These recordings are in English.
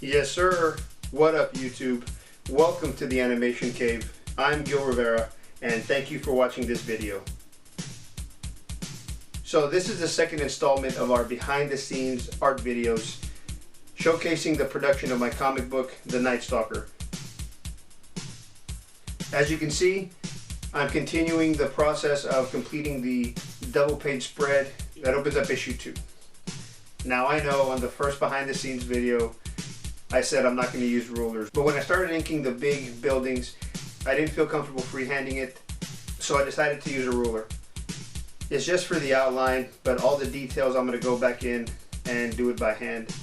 Yes, sir. What up, YouTube? Welcome to the Animation Cave. I'm Gil Rivera, and thank you for watching this video. So this is the second installment of our behind-the-scenes art videos showcasing the production of my comic book, The Nite Stalker. As you can see, I'm continuing the process of completing the double-page spread that opens up issue 2. Now I know on the first behind-the-scenes video, I said I'm not going to use rulers, but when I started inking the big buildings, I didn't feel comfortable freehanding it, so I decided to use a ruler. It's just for the outline, but all the details I'm going to go back in and do it by hand.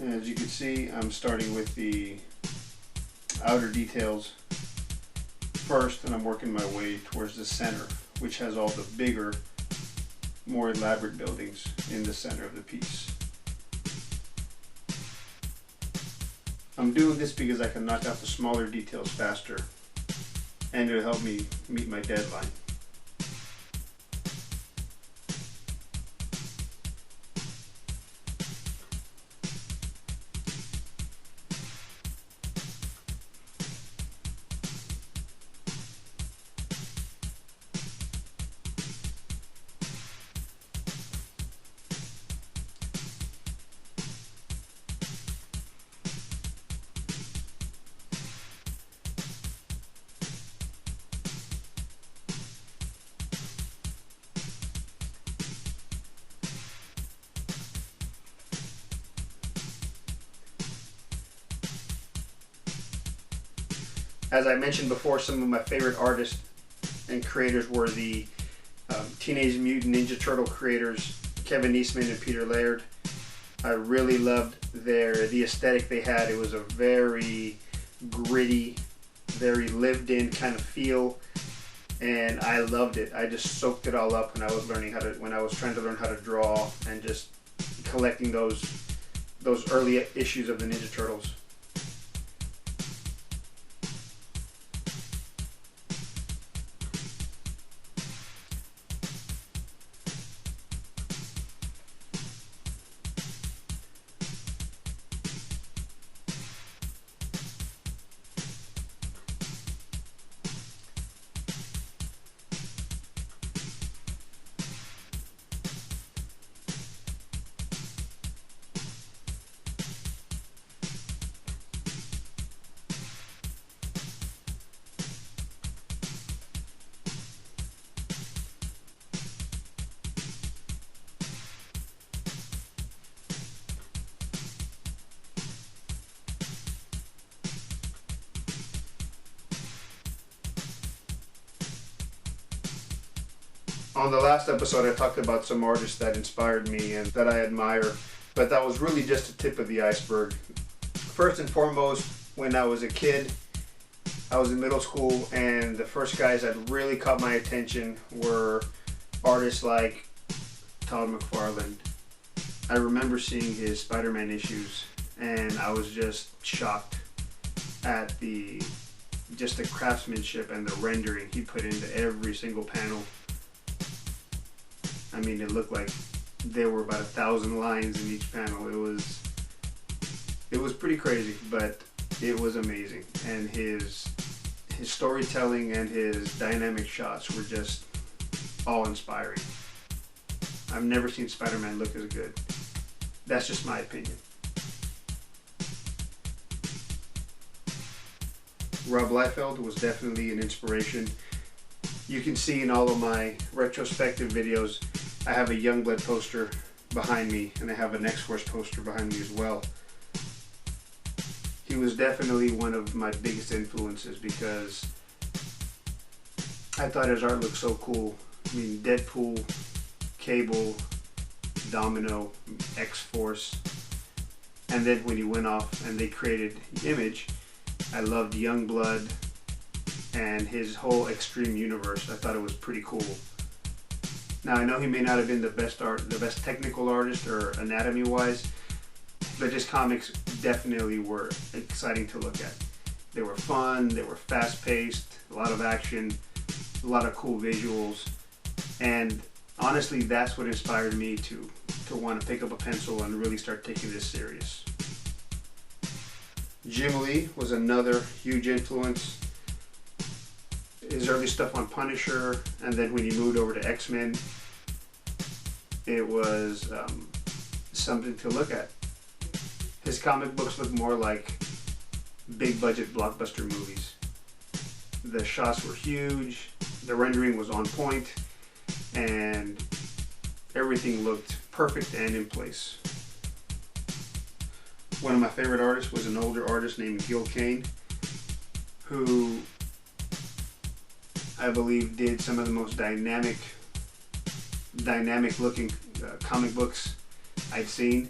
As you can see, I'm starting with the outer details first, and I'm working my way towards the center, which has all the bigger, more elaborate buildings in the center of the piece. I'm doing this because I can knock out the smaller details faster, and it'll help me meet my deadline. As I mentioned before, some of my favorite artists and creators were the Teenage Mutant Ninja Turtle creators, Kevin Eastman and Peter Laird. I really loved the aesthetic they had. It was a very gritty, very lived-in kind of feel, and I loved it. I just soaked it all up when I was trying to learn how to draw and just collecting those early issues of the Ninja Turtles. On the last episode, I talked about some artists that inspired me and that I admire, but that was really just the tip of the iceberg. First and foremost, when I was a kid, I was in middle school, and the first guys that really caught my attention were artists like Todd McFarlane. I remember seeing his Spider-Man issues, and I was just shocked at the craftsmanship and the rendering he put into every single panel. I mean, it looked like there were about 1,000 lines in each panel. It was pretty crazy, but it was amazing. And his storytelling and his dynamic shots were just awe-inspiring. I've never seen Spider-Man look as good. That's just my opinion. Rob Liefeld was definitely an inspiration. You can see in all of my retrospective videos, I have a Youngblood poster behind me, and I have an X-Force poster behind me as well. He was definitely one of my biggest influences because I thought his art looked so cool. I mean, Deadpool, Cable, Domino, X-Force, and then when he went off and they created Image, I loved Youngblood and his whole Extreme universe. I thought it was pretty cool. Now I know he may not have been the best technical artist or anatomy-wise, but his comics definitely were exciting to look at. They were fun, they were fast-paced, a lot of action, a lot of cool visuals, and honestly, that's what inspired me to want to pick up a pencil and really start taking this serious. Jim Lee was another huge influence. His early stuff on Punisher, and then when he moved over to X-Men, it was something to look at. His comic books look more like big budget blockbuster movies. The shots were huge, the rendering was on point, and everything looked perfect and in place. One of my favorite artists was an older artist named Gil Kane, who I believe did some of the most dynamic looking comic books I'd seen.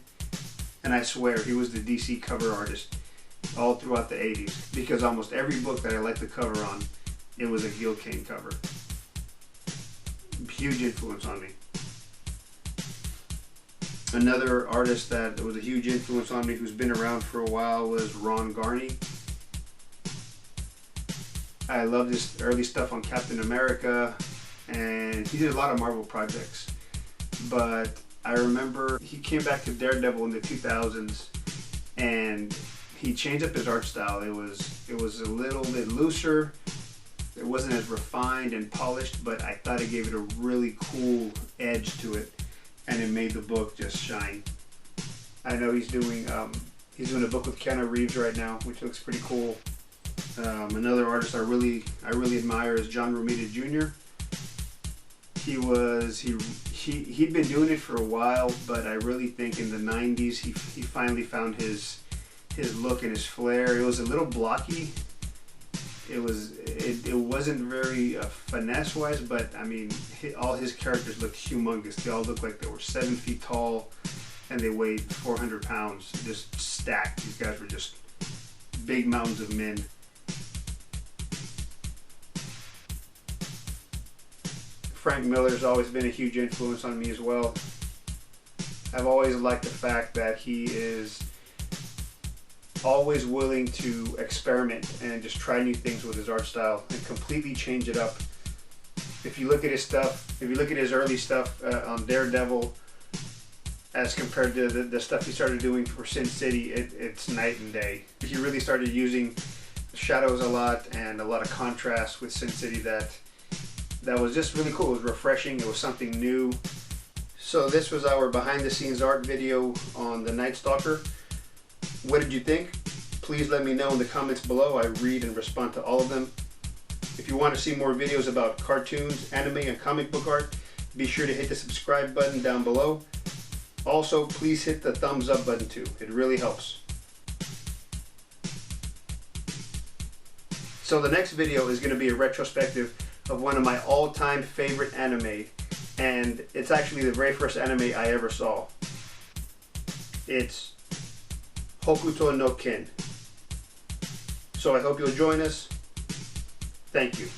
And I swear he was the DC cover artist all throughout the 80s, because almost every book that I liked the cover on, it was a Gil Kane cover. Huge influence on me. Another artist that was a huge influence on me, who's been around for a while, was Ron Garney. I loved his early stuff on Captain America, and he did a lot of Marvel projects. But I remember he came back to Daredevil in the 2000s, and he changed up his art style. It was a little bit looser. It wasn't as refined and polished, but I thought it gave it a really cool edge to it, and it made the book just shine. I know he's doing a book with Keanu Reeves right now, which looks pretty cool. Another artist I really admire is John Romita Jr. He'd been doing it for a while, but I really think in the 90s he finally found his look and his flair. It was a little blocky. It wasn't very finesse wise, but I mean, all his characters looked humongous. They all looked like they were 7 feet tall, and they weighed 400 pounds, just stacked. These guys were just big mountains of men. Frank Miller's always been a huge influence on me as well. I've always liked the fact that he is always willing to experiment and just try new things with his art style and completely change it up. If you look at his stuff, if you look at his early stuff on Daredevil as compared to the stuff he started doing for Sin City, it's night and day. He really started using shadows a lot and a lot of contrast with Sin City that was just really cool. It was refreshing. It was something new. So this was our behind the scenes art video on the Nite Stalker. What did you think? Please let me know in the comments below. I read and respond to all of them. If you want to see more videos about cartoons, anime, and comic book art, be sure to hit the subscribe button down below. Also, please hit the thumbs up button too. It really helps. So the next video is going to be a retrospective of one of my all-time favorite anime, and it's actually the very first anime I ever saw. It's Hokuto no Ken. So I hope you'll join us. Thank you.